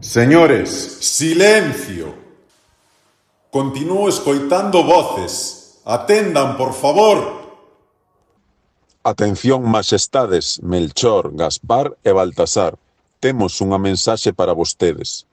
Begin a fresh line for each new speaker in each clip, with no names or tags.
Señores, silencio. Continúo escoitando voces. Atendan, por favor.
Atención, maxestades, Melchor, Gaspar e Baltasar. Temos unha mensaxe para vostedes.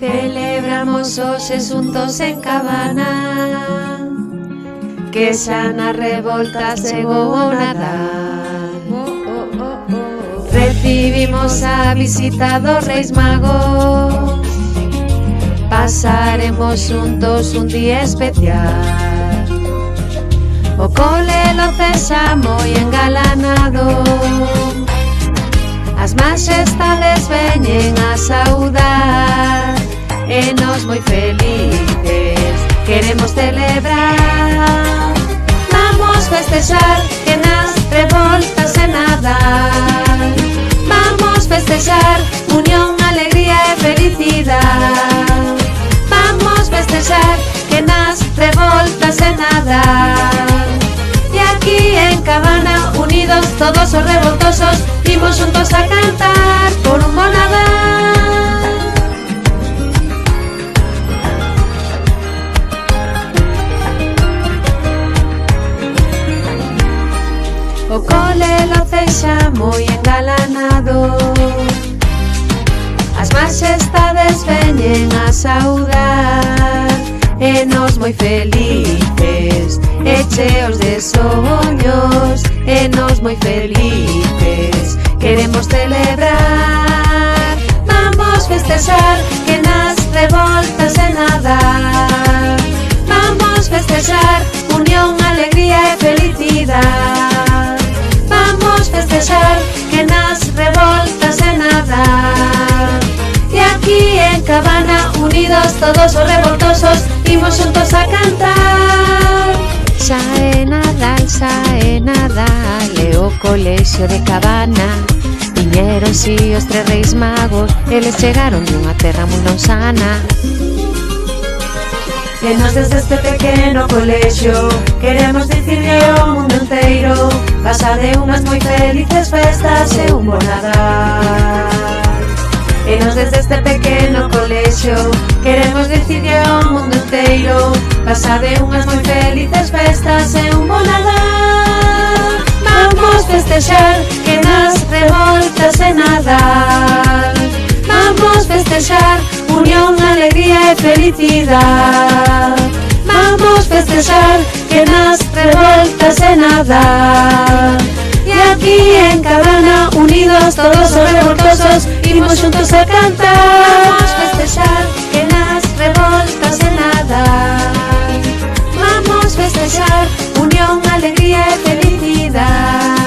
Celebramos hoxe xuntos en Cabana, que xa na revolta chegou o Nadal. Recibimos a visita dos Reis Magos, pasaremos xuntos un día especial. O cole lo cesa moi engalanado, as maxestades veñen a saudar, e nos moi felices queremos celebrar. Vamos festexar que nas revoltas e Nadal. Vamos festexar unión, alegría e felicidade. Vamos festexar que nas revoltas e Nadal. E aquí en Cabana, unidos todos os revoltosos, imos xuntos a cantar por un bo Nadal. O cole lo cexa moi engalanado, as maxestades veñen a saudar, e nos moi felices, e cheos de soños, e nos moi felices queremos celebrar. Vamos festexar que nas revoltas e Nadal. Vamos festexar unión, alegría e felicidade. Vamos festexar que nas revoltas e Nadal. E aquí en Cabana, unidos todos os revoltosos, imos xuntos a cantar. Xa é Nadal, e o colexio de Cabana. Viñeron si os tres Reis Magos, eles chegaron dunha terra moi lonsana. E nos desde este pequeno colexio queremos dicirlle ao mundo inteiro: pasade unhas moi felices festas e un bo Nadal. E nos desde este pequeno colexio queremos dicirlle ao mundo inteiro: pasade unhas moi felices festas e un bo Nadal. Vamos festexar que nas revoltas e Nadal. Vamos festexar unión, alegría e felicidade. Vamos festexar que nas revoltas e Nadal. E aquí en Cabana, unidos todos os revoltosos, imos xuntos a cantar. Vamos festexar que nas revoltas e Nadal. Vamos festexar unión, alegría e felicidade.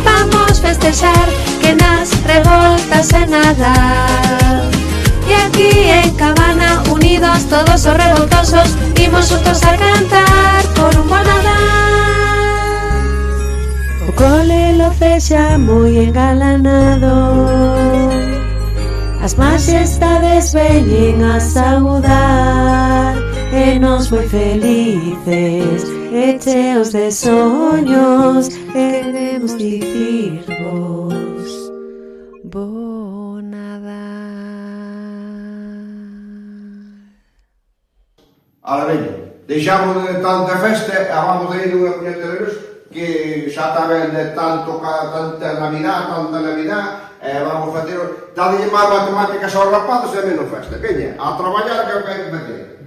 Vamos festexar que nas revoltas e Nadal. E aquí en Cabana, unidos todos os revoltosos, imos xuntos a cantar por un bo Nadal. O cole lo cexa moi engalanado, as maxestades veñen a saudar, e nos moi felices, e cheos de soños, queremos dicirvos bo Nadal.
Ala veña, deixamos de tanta festa e vamos a ir unha puñetera que xa está ben de tanta Navidad, e vamos facer, dadelle máis matemáticas aos rapados e menos festa. Veña, a traballar que é o que hai que facer.